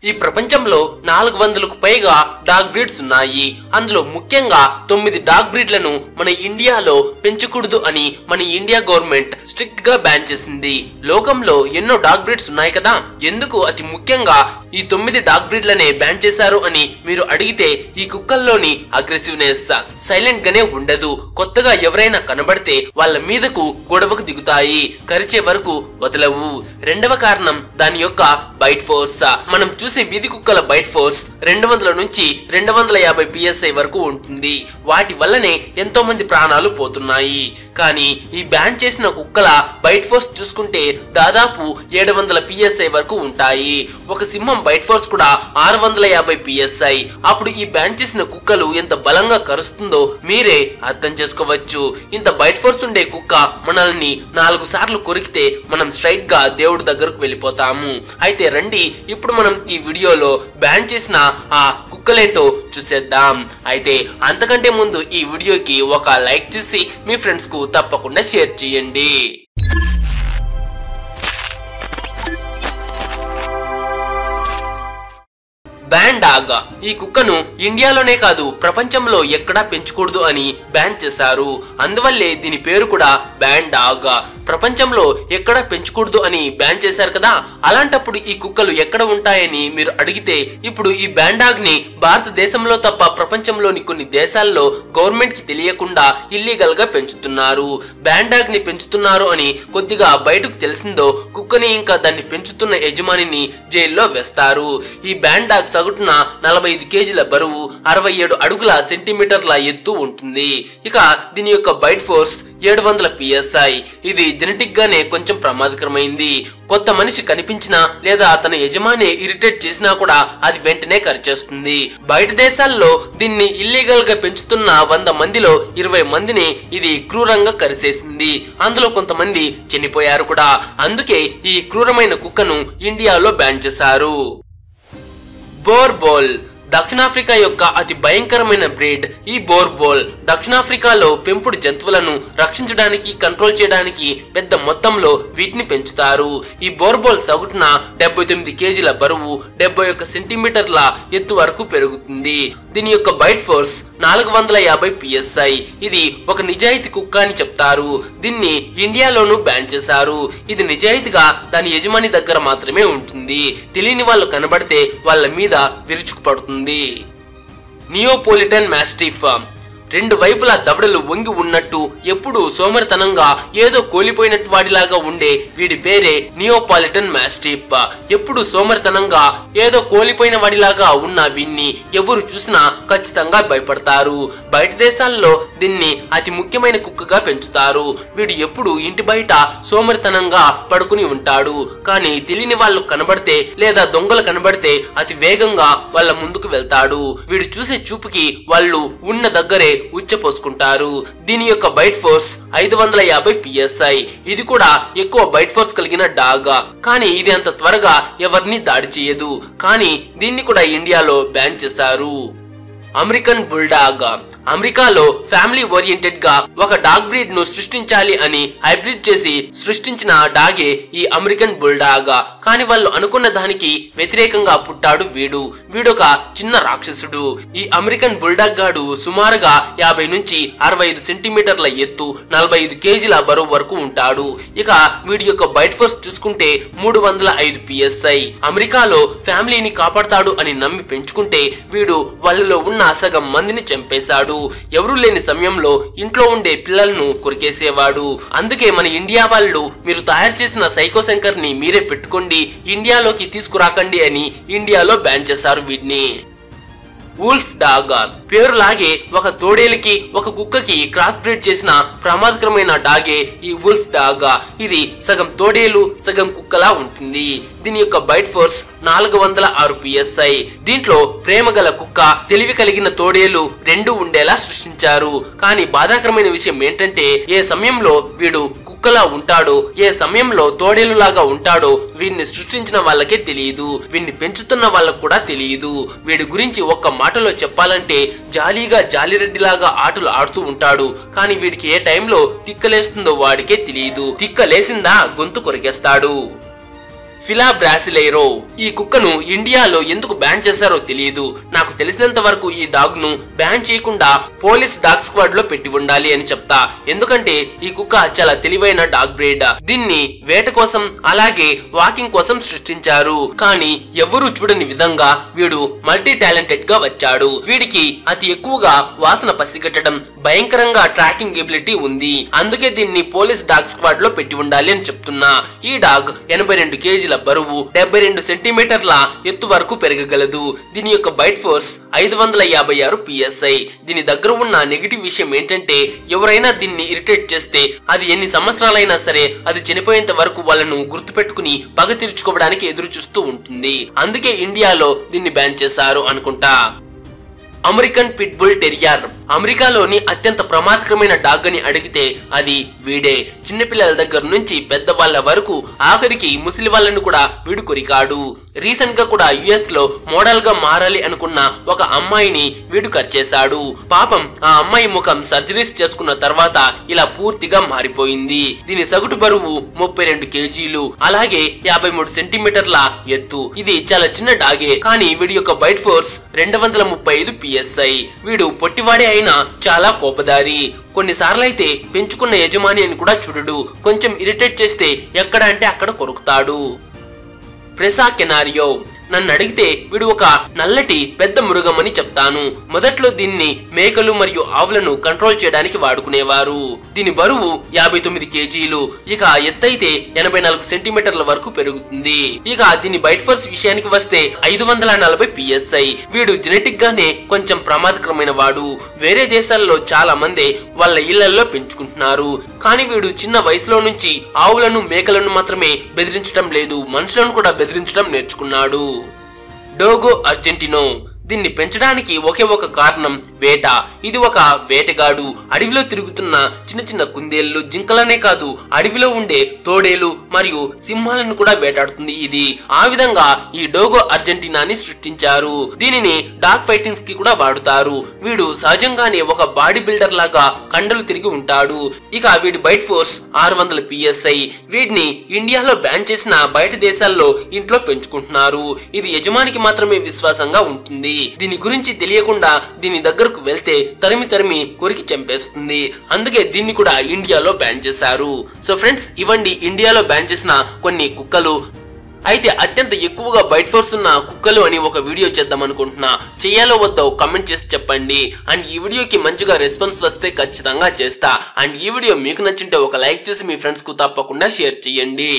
ఈ ప్రపంచంలో 400కు పైగా డాగ్ బ్రీడ్స్ ఉన్నాయి. అందులో ముఖ్యంగా 9 డాగ్ బ్రీడ్లను మన ఇండియాలో పెంచకూడదు అని మన ఇండియా గవర్నమెంట్ స్ట్రిక్ట్ గా బ్యాన్ చేసింది. లోకంలో ఎన్నో డాగ్ బ్రీడ్స్ ఉన్నాయి కదా, ఎందుకు అతి ముఖ్యంగా ఈ 9 డాగ్ బ్రీడ్లనే బ్యాన్ చేశారు అని మీరు అడిగితే ఈ కుక్కల్లోని అగ్రెసివ్నెస్ సైలెంట్ గానే ఉండదు. కొత్తగా ఎవరైనా కనబడితే వాళ్ళ మీదకు గొడవకు దిగుతాయి, కరిచే వరకు వదలవు. రెండవ కారణం దాని యొక్క బైట్ ఫోర్స్. మనం చూసే వీధి కుక్కల బైట్ ఫోర్స్ 200 నుంచి 250 PSI వరకు ఉంటుంది. వాటి వల్లనే ఎంతో మంది ప్రాణాలు పోతున్నాయి. కానీ ఈ బ్యాన్ చేసిన కుక్కల బైట్ ఫోర్స్ చూసుకుంటే దాదాపు 700 PSI వరకు ఉంటాయి. ఒక సింహం బైట్ ఫోర్స్ కూడా 650 PSI. అప్పుడు ఈ బ్యాన్ చేసిన కుక్కలు ఎంత బలంగా కరుస్తుందో మీరే అర్థం చేసుకోవచ్చు. ఇంత బైట్ ఫోర్స్ ఉండే కుక్క మనల్ని 4 సార్లు కొరికితే మనం స్ట్రైట్ గా దేవుడి దగ్గరకు వెళ్ళిపోతాము. అయితే రండి ఇప్పుడు మనం ఈ వీడియోలో బ్యాన్ చేసిన ఆ కుక్కలేంటో చూసేద్దాం. అయితే అంతకంటే ముందు ఈ వీడియోకి ఒక లైక్ చేసి మీ ఫ్రెండ్స్ కు తప్పకుండా షేర్ చేయండి. Ban dog. ఈ కుక్కను ఇండియాలోనే కాదు ప్రపంచంలో ఎక్కడా పెంచకూడదు అని బ్యాన్ చేశారు. అందువల్లే దీని పేరు కూడా బ్యాన్ డాగ్. ప్రపంచంలో ఎక్కడ పెంచకూడదు అని బ్యాన్ చేశారు కదా, అలాంటప్పుడు ఈ కుక్కలు ఎక్కడ ఉంటాయని మీరు అడిగితే ఇప్పుడు ఈ బ్యాన్ డాగ్ ని భారతదేశంలో తప్ప ప్రపంచంలోని కొన్ని దేశాల్లో గవర్నమెంట్ కి తెలియకుండా ఇల్లీగల్ గా పెంచుతున్నారు. బ్యాన్ డాగ్ ని పెంచుతున్నారు అని కొద్దిగా బయటకు తెలిసిందో కుక్కని ఇంకా దాన్ని పెంచుతున్న యజమానిని జైల్లో వేస్తారు. ఈ బ్యాన్ డాగ్ సగటున 45 కేజీల బరువు, 67 అడుగుల సెంటీమీటర్ల ఎత్తు ఉంటుంది. ఇక దీని యొక్క బైట్ ఫోర్స్ 700 PSI. ఇది జెనెటిక్ గానే కొంచెం ప్రమాదకరమైంది. కొత్త మనిషి కనిపించినా లేదా అతని యజమాని ఇరిటేట్ చేసినా కూడా అది వెంటనే కరిచేస్తుంది. బయట దేశాల్లో దీన్ని ఇల్లీగల్ గా పెంచుతున్న 100 మందిలో 20 మందిని ఇది క్రూరంగా కరిసేసింది. అందులో కొంతమంది చనిపోయారు కూడా. అందుకే ఈ క్రూరమైన కుక్కను ఇండియాలో బ్యాన్ చేశారు. బోర్బోల్ దక్షిణాఫ్రికా యొక్క అతి భయంకరమైన బ్రీడ్ ఈ బోర్బోల్. దక్షిణాఫ్రికాలో పెంపుడు జంతువులను రక్షించడానికి, కంట్రోల్ చేయడానికి పెద్ద మొత్తంలో వీటిని పెంచుతారు. ఈ బోర్బోల్ సగటున 79 కేజీల బరువు, 71 సెంటీమీటర్ల ఎత్తు వరకు పెరుగుతుంది. దీని యొక్క బైట్ ఫోర్స్ 450 PSI. ఇది ఒక నిజాయితీ కుక్క అని చెప్తారు. దీన్ని ఇండియాలోనూ బ్యాన్ చేశారు. ఇది నిజాయితీగా దాని యజమాని దగ్గర మాత్రమే ఉంటుంది. తెలియని వాళ్ళు కనబడితే వాళ్ళ మీద విరుచుకుపడుతుంది. Neapolitan mastiff. రెండు వైపులా దవడలు వంగి ఉన్నట్టు ఎప్పుడు సోమరితనంగా ఏదో కోల్పోయినట్టు వాడిలాగా ఉండే వీడి పేరే నియోపాలిటన్ మాస్టిఫ్. ఎప్పుడు సోమరితనంగా ఏదో కోల్పోయిన వాడిలాగా ఉన్న వీడిని ఎవరు చూసినా ఖచ్చితంగా భయపడతారు. బయట దేశాల్లో దీన్ని అతి ముఖ్యమైన కుక్కగా పెంచుతారు. వీడు ఎప్పుడు ఇంటి బయట సోమరితనంగా పడుకుని ఉంటాడు. కానీ తెలియని వాళ్ళు కనబడితే లేదా దొంగలు కనబడితే అతి వేగంగా వాళ్ళ ముందుకు వెళ్తాడు. వీడు చూసే చూపుకి వాళ్ళు ఉన్న దగ్గరే ఉచ్చపోసుకుంటారు. దీని యొక్క బైట్ ఫోర్స్ 550 PSI. ఇది కూడా ఎక్కువ బైట్ ఫోర్స్ కలిగిన డాగ్. కానీ ఇది అంత త్వరగా ఎవరిని దాడి చేయదు. కానీ దీన్ని కూడా ఇండియాలో బ్యాన్ చేశారు. American bulldog. అమెరికాలో ఫ్యామిలీ ఓరియంటెడ్ గా ఒక డాగ్ బ్రీడ్ ను సృష్టించాలి అని హైబ్రిడ్ చేసి సృష్టించిన డాగే ఈ అమెరికన్ బుల్డాగ్. కానీ వాళ్ళు అనుకున్న దానికి వ్యతిరేకంగా పుట్టాడు వీడు. వీడొక చిన్న రాక్షసుడు. ఈ అమెరికన్ బుల్డాగ్ గాడు సుమారుగా 50 నుంచి 65 సెంటీమీటర్ల ఎత్తు, 45 కేజీల బరువు వరకు ఉంటాడు. ఇక వీడి యొక్క బైట్ ఫోర్స్ చూసుకుంటే 305 PSI. అమెరికాలో ఫ్యామిలీని కాపాడతాడు అని నమ్మి పెంచుకుంటే వీడు వాళ్ళలో ఉన్న సగం మందిని చంపేశాడు. ఎవరూ లేని సమయంలో ఇంట్లో ఉండే పిల్లలను కొరికేసేవాడు. అందుకే మన ఇండియా వాళ్ళు మీరు తయారు చేసిన సైకో శంకర్ ని మీరే పెట్టుకోండి, ఇండియాలోకి తీసుకురాకండి అని ఇండియాలో బ్యాన్ చేశారు వీడిని. Wolf dog. పేరులాగే ఒక తోడేలికి ఒక కుక్కకి క్రాస్ బ్రీడ్ చేసిన ప్రమాదకరమైన డాగే ఈ వూల్ఫ్ డాగ్. ఇది సగం తోడేలు సగం కుక్కలా ఉంటుంది. దీని యొక్క బైట్ ఫోర్స్ 406 PSI. దీంట్లో ప్రేమ గల కుక్క, తెలివి కలిగిన తోడేలు రెండు ఉండేలా సృష్టించారు. కానీ బాధాకరమైన విషయం ఏంటంటే ఏ సమయంలో వీడు కుక్కలా ఉంటాడో, ఏ సమయంలో తోడేలులాగా ఉంటాడో వీడిని సృష్టించిన వాళ్ళకే తెలియదు. వీడిని పెంచుతున్న వాళ్ళకు కూడా తెలియదు. వీడి గురించి ఒక్క మాటలో చెప్పాలంటే జాలీగా జాలిరెడ్డిలాగా ఆటలు ఆడుతూ ఉంటాడు. కానీ వీడికి ఏ టైంలో తిక్కలేస్తుందో వాడికే తెలియదు. తిక్కలేసిందా గొంతు కొరికేస్తాడు. ఫిలా బ్రాసిలైరో. ఈ కుక్కను ఇండియాలో ఎందుకు బ్యాన్ చేశారో తెలియదు. నాకు తెలిసినంత వరకు ఈ డాగ్ ను బ్యాన్ చేయకుండా పోలీస్ డాగ్ స్క్వాడ్ లో పెట్టి ఉండాలి అని చెప్తా. ఎందుకంటే ఈ కుక్క చాలా తెలివైన డాగ్ బ్రీడ్. దీన్ని వేట కోసం అలాగే వాకింగ్ కోసం సృష్టించారు. కానీ ఎవరూ చూడని విధంగా వీడు మల్టీ టాలెంటెడ్ గా వచ్చాడు. వీడికి అతి ఎక్కువగా వాసన పసిగట్టడం, భయంకరంగా ట్రాకింగ్ ఎబిలిటీ ఉంది. అందుకే దీన్ని పోలీస్ డాగ్ స్క్వాడ్ లో పెట్టి ఉండాలి అని చెప్తున్నా. ఈ డాగ్ 82 కేజీల బరువు, 72 సెంటీమీటర్ల ఎత్తు వరకు పెరగగలదు. దీని యొక్క బైట్ ఫోర్స్ 556 PSI. దీని దగ్గర ఉన్న నెగిటివ్ విషయం ఏంటంటే ఎవరైనా దీన్ని ఇరిటేట్ చేస్తే అది ఎన్ని సంవత్సరాలైనా సరే అది చనిపోయేంత వరకు వాళ్ళను గుర్తుపెట్టుకుని పగ తీర్చుకోవడానికి ఎదురు చూస్తూ ఉంటుంది. అందుకే ఇండియాలో దీన్ని బ్యాన్ చేశారు అనుకుంటా. American pit bull terrier. అమెరికాలోని అత్యంత ప్రమాదకరమైన డాగ్ అని అడిగితే అది వీడే. చిన్నపిల్లల దగ్గర నుంచి పెద్దవాళ్ల వరకు ఆఖరికి ముసలి వాళ్ళను కూడా వీడు కొరికాడు. రీసెంట్ గా కూడా US లో మోడల్ గా మారాలి అనుకున్న ఒక అమ్మాయిని వీడు కరిచేశాడు. పాపం ఆ అమ్మాయి ముఖం సర్జరీస్ చేసుకున్న తర్వాత ఇలా పూర్తిగా మారిపోయింది. దీని సగటు బరువు 32 కేజీలు, అలాగే 53 సెంటీమీటర్ల ఎత్తు. ఇది చాలా చిన్న డాగే, కానీ వీడి యొక్క బైట్ ఫోర్స్ 235 PSI. వీడు పొట్టివాడే అయినా చాలా కోపదారి. కొన్నిసార్లు అయితే పెంచుకున్న యజమాని అని కూడా చూడడు. కొంచెం ఇరిటేట్ చేస్తే ఎక్కడ అంటే అక్కడ కొరుకుతాడు. ప్రెసా కెనారియో. నన్ను అడిగితే వీడు ఒక నల్లటి పెద్ద మృగం అని చెప్తాను. మొదట్లో దీన్ని మేకలు మరియు ఆవులను కంట్రోల్ చేయడానికి వాడుకునేవారు. దీని బరువు 59 కేజీలు, ఇక ఎత్తైతే 84 సెంటీమీటర్ల వరకు పెరుగుతుంది. ఇక దీని బైట్ ఫోర్స్ విషయానికి వస్తే 540 PSI. వీడు జెనెటిక్ గానే కొంచెం ప్రమాదకరమైన వాడు. వేరే దేశాల్లో చాలా మంది వాళ్ళ ఇళ్లలో పెంచుకుంటున్నారు. కానీ వీడు చిన్న వయసులో నుంచి ఆవులను మేకలను మాత్రమే బెదిరించడం లేదు, మనుషులను కూడా బెదిరించడం నేర్చుకున్నాడు. డోగో అర్జెంటినో. దీన్ని పెంచడానికి ఒకే ఒక కారణం వేట. ఇది ఒక వేటగాడు. అడవిలో తిరుగుతున్న చిన్న చిన్న కుందేళ్లు, జింకలనే కాదు అడవిలో ఉండే తోడేలు మరియు సింహాలను కూడా వేటాడుతుంది ఇది. ఆ విధంగా ఈ డోగో అర్జెంటీనాని సృష్టించారు. దీనిని డాగ్ ఫైటింగ్స్ కి కూడా వాడుతారు. వీడు సహజంగానే ఒక బాడీ బిల్డర్ లాగా కండలు తిరిగి ఉంటాడు. ఇక వీడి బైట్ ఫోర్స్ 600 PSI. వీడిని ఇండియాలో బ్యాన్ చేసిన బయట దేశాల్లో ఇంట్లో పెంచుకుంటున్నారు. ఇది యజమానికి మాత్రమే విశ్వాసంగా ఉంటుంది. దీని గురించి తెలియకుండా దీని దగ్గరకు వెళ్తే తరిమి కొరికి చంపేస్తుంది. అందుకే దీన్ని కూడా ఇండియాలో బ్యాన్ చేశారు. సో ఫ్రెండ్స్, ఇవండి ఇండియాలో బ్యాన్ చేసిన కొన్ని కుక్కలు. అయితే అత్యంత ఎక్కువగా బైట్ ఫోర్స్ ఉన్న కుక్కలు అని ఒక వీడియో చేద్దాం అనుకుంటున్నా. చేయాలో వద్దో కమెంట్ చేసి చెప్పండి. అండ్ ఈ వీడియోకి మంచిగా రెస్పాన్స్ వస్తే ఖచ్చితంగా చేస్తా. అండ్ ఈ వీడియో మీకు నచ్చింటే ఒక లైక్ చేసి మీ ఫ్రెండ్స్ కు తప్పకుండా షేర్ చేయండి.